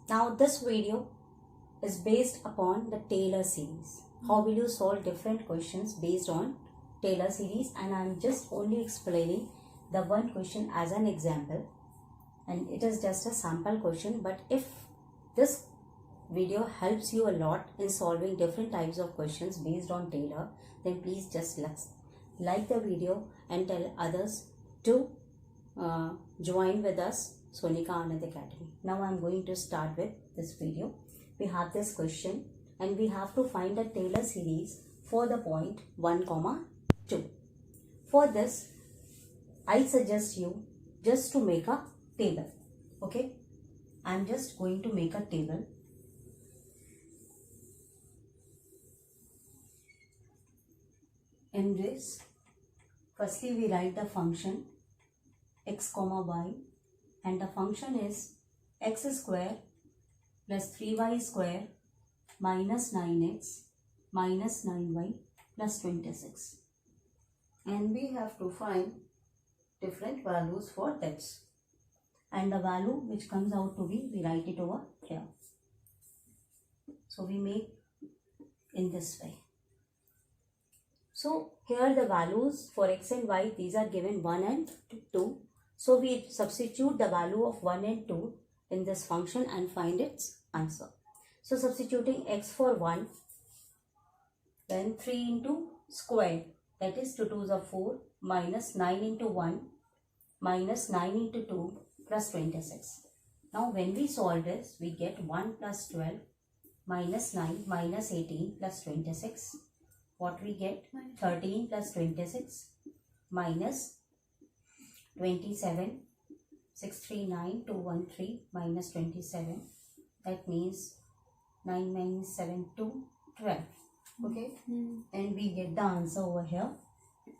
Now this video is based upon the Taylor series. How will you solve different questions based on Taylor series, and I am just only explaining the one question as an example, and it is just a sample question. But if this video helps you a lot in solving different types of questions based on Taylor, then please just like the video and tell others to join with us, Sonika Anand Academy. Now I am going to start with this video. We have this question and we have to find the Taylor series for the point 1, 2. For this, I suggest you just to make a table. Okay, I am just going to make a table. In this, firstly we write the function x comma y, and the function is x square plus 3y square minus 9x minus 9y plus 26. And we have to find different values for this. And the value which comes out to be, we write it over here. So we make in this way. So here the values for x and y, these are given 1 and 2. So we substitute the value of 1 and 2 in this function and find its answer. So substituting x for 1, then 3 into square, that is 2 2s are 4, minus 9 into 1, minus 9 into 2 plus 26. Now when we solve this, we get 1 plus 12 minus 9 minus 18 plus 26. What we get? 13 plus 26 minus 27, 639, 213 minus 27. That means 9 minus 7, 2, 12. Okay, and we get the answer over here,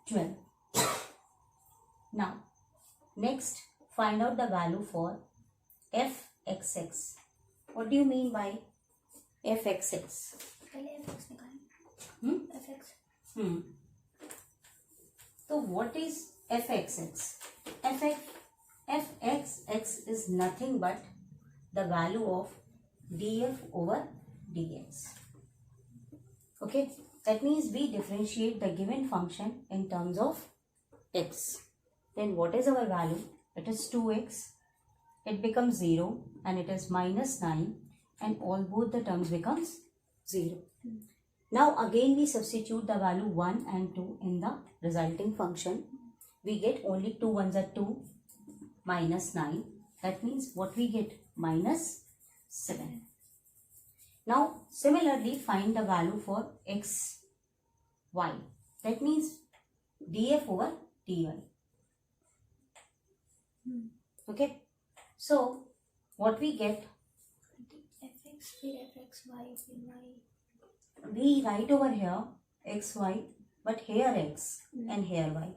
12. Now, next, find out the value for fxx. What do you mean by fxx? So what is fxx? fxx is nothing but the value of df over dx. Okay, that means we differentiate the given function in terms of x. Then what is our value? It is 2x. It becomes 0 and it is minus 9, and both the terms becomes 0. Now again we substitute the value 1 and 2 in the resulting function. We get only 2 ones are 2 minus 9. That means what we get? Minus 7. Now similarly find the value for x, y. That means df over dy. Okay. So what we get? fx with fxy with y. We write over here xy, but here x and here y.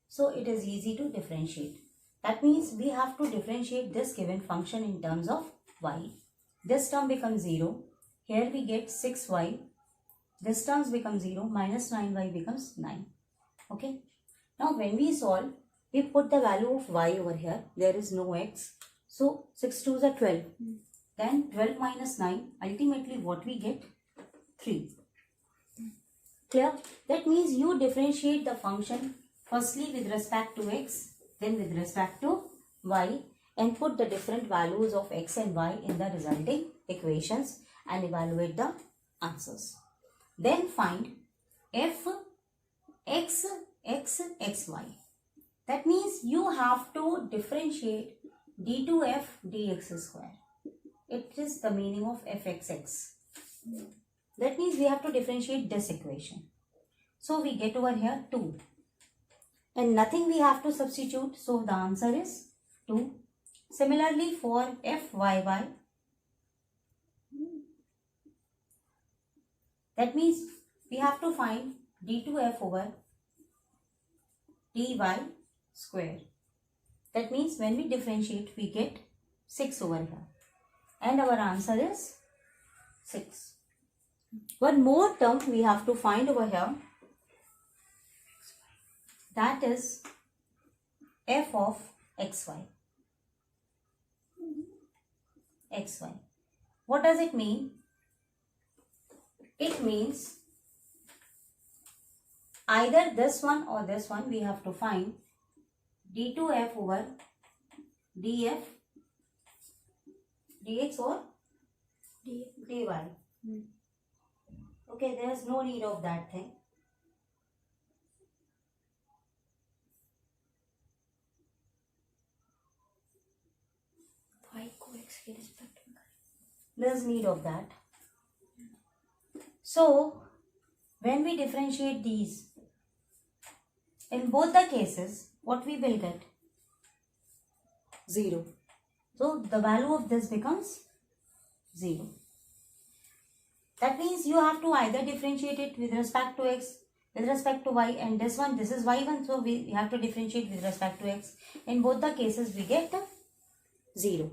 So it is easy to differentiate. That means we have to differentiate this given function in terms of y. This term becomes 0. Here we get 6y. This term becomes 0. Minus 9y becomes 9. Okay. Now when we solve, we put the value of y over here. There is no x. So 6 2s are 12. Then 12 minus 9. Ultimately what we get? 3. Clear? That means you differentiate the function firstly with respect to x, then with respect to y, and put the different values of x and y in the resulting equations and evaluate the answers. Then find f x x x y. That means you have to differentiate d2f dx square. It is the meaning of fxx. That means we have to differentiate this equation. So we get over here 2. And nothing we have to substitute. So the answer is 2. Similarly for fyy. That means we have to find d2f over dy square. That means when we differentiate, we get 6 over here. And our answer is 6. One more term we have to find over here. That is f of xy. xy. What does it mean? It means either this one or this one we have to find d2f over df dx or D. dy. Okay, there is no need of that thing. Y cox के respect में There is need of that. So, when we differentiate these, in both the cases, what we will get? 0. So, the value of this becomes 0. That means you have to either differentiate it with respect to x, with respect to y, and this one, this is y1, so we have to differentiate with respect to x. In both the cases, we get 0.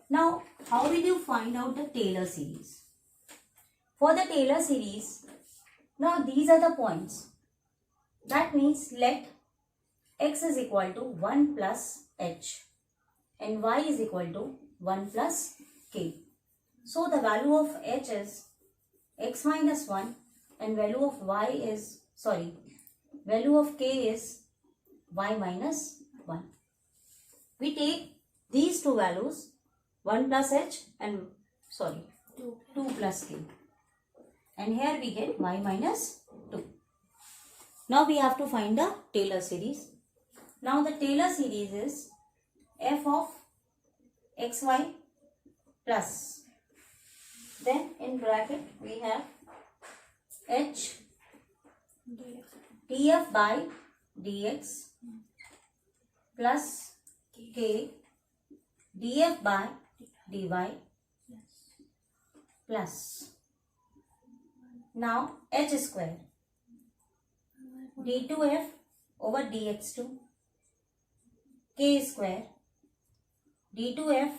Now, how will you find out the Taylor series? For the Taylor series, now these are the points. That means let x is equal to 1 plus h and y is equal to 1 plus k. So the value of h is x minus 1 and value of value of k is y minus 1. We take these two values 1 plus h and 2 plus k, and here we get y minus 2. Now we have to find the Taylor series. Now the Taylor series is f of xy plus, then in bracket we have h df by dx plus k df by dy plus, now h square d2f over dx2 k square d2f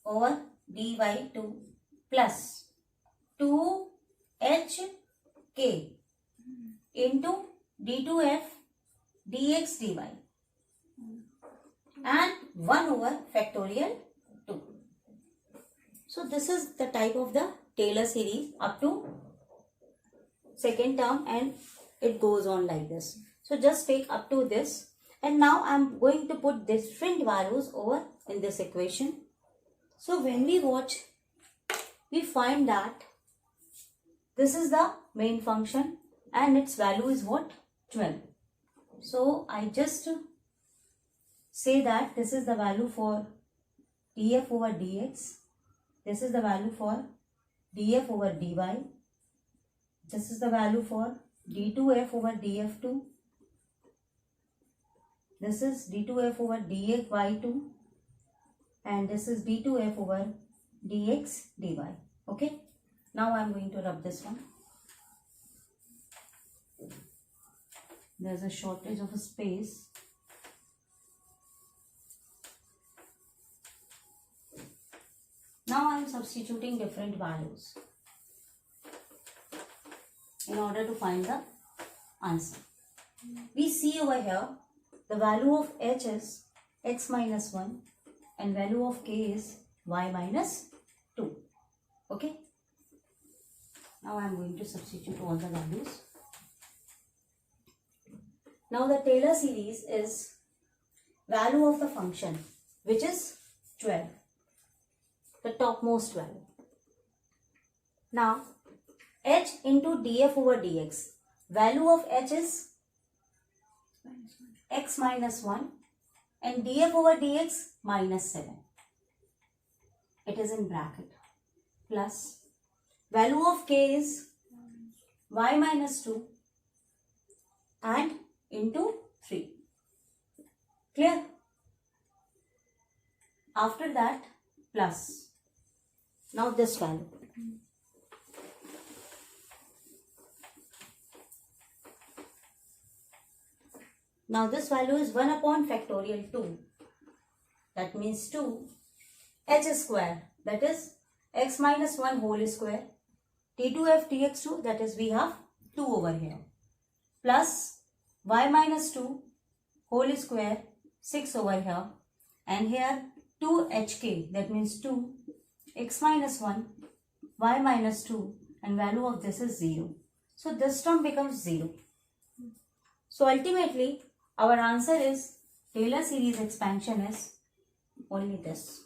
over dy2 plus 2hk into d2f dx dy and 1 over factorial 2. So this is the type of the Taylor series up to second term, and it goes on like this. So just take up to this, and now I am going to put different values over in this equation. So when we watch, we find that this is the main function and its value is what? 12. So I just say that this is the value for df over dx, this is the value for df over dy, this is the value for d2f over df2, this is d2f over dfy2, and this is d2f over dx dy. Okay, now I am going to rub this one. There is a shortage of a space. Now I am substituting different values in order to find the answer. We see over here the value of h is x minus 1 and value of k is y minus 2. Okay. Now I am going to substitute all the values. Now the Taylor series is value of the function, which is 12. The topmost value. Now h into df over dx, value of h is x minus 1 and df over dx minus 7. It is in bracket, plus value of k is y minus 2 and into 3. Clear? After that, plus. Now this value. Now this value is 1 upon factorial 2. That means 2 h square, that is x minus 1 whole square, t2f dx2, that is we have 2 over here, plus y minus 2 whole square 6 over here, and here 2hk, that means 2 x minus 1, y minus 2, and value of this is 0. So this term becomes 0. So ultimately, our answer is Taylor series expansion is only this.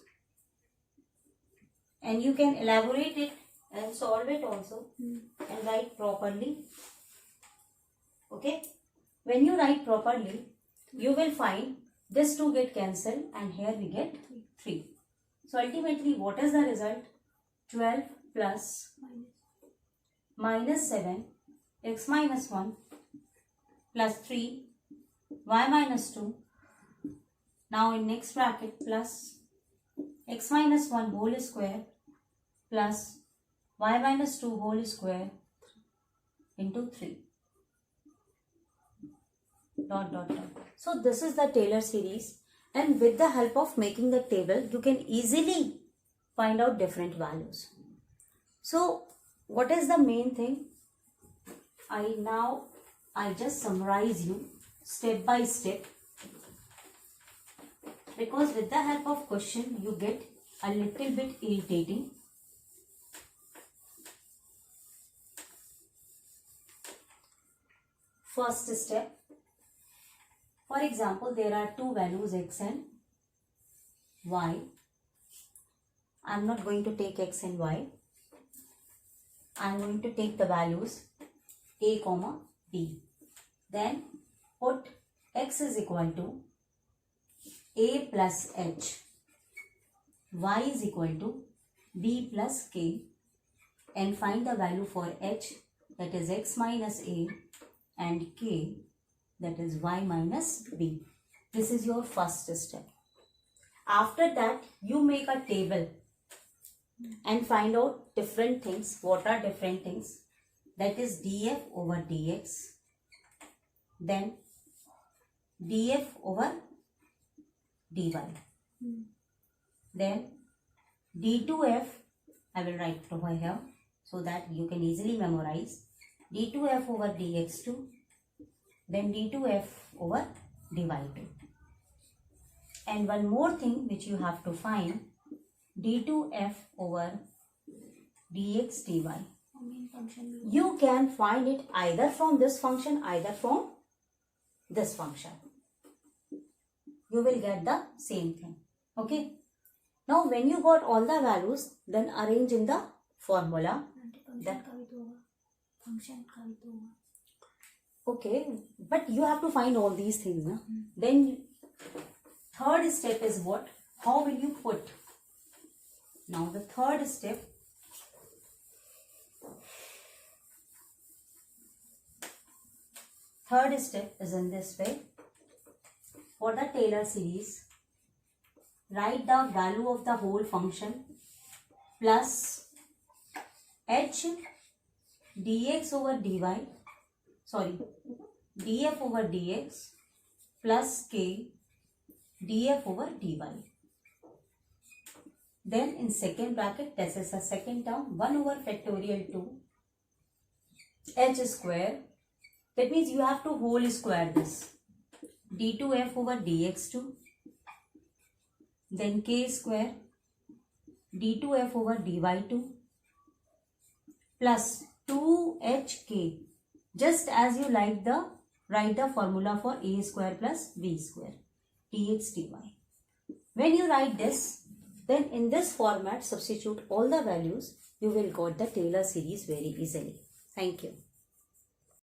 And you can elaborate it and solve it also and write properly. Okay? When you write properly, you will find this 2 get cancelled and here we get 3. So ultimately, what is the result? 12 plus minus 7 x minus 1 plus 3 y minus 2. Now in next bracket plus x minus 1 whole square plus y minus 2 whole square into 3. Dot dot dot. So this is the Taylor series, and with the help of making the table you can easily find out different values. So what is the main thing? I just summarize you step by step, because with the help of question you get a little bit irritating. First step, for example, there are two values x and y. I am not going to take x and y. I am going to take the values a comma b. Then put x is equal to a plus h, y is equal to b plus k, and find the value for h, that is x minus a, and k, that is y minus b. This is your first step. After that, you make a table and find out different things. What are different things? That is df over dx, then df over dy, then d2f, I will write over here so that you can easily memorize, d2f over dx2, then d2f over dy2. And one more thing which you have to find, d2f over dx dy. You can find it either from this function, either from this function. You will get the same thing. Okay. Now when you got all the values, then arrange in the formula. Okay, but you have to find all these things. Na? Then third step is what? How will you put? Now the third step, is in this way. For the Taylor series, write the value of the whole function plus h dx over dy, df over dx plus k df over dy. Then in second bracket, this is a second term, 1 over factorial 2 h square. That means you have to whole square this. d2f over dx2, then k square, d2f over dy2 plus 2hk. Just as you like the, write the formula for a square plus b square, dx dy. When you write this, then in this format substitute all the values, you will got the Taylor series very easily. Thank you.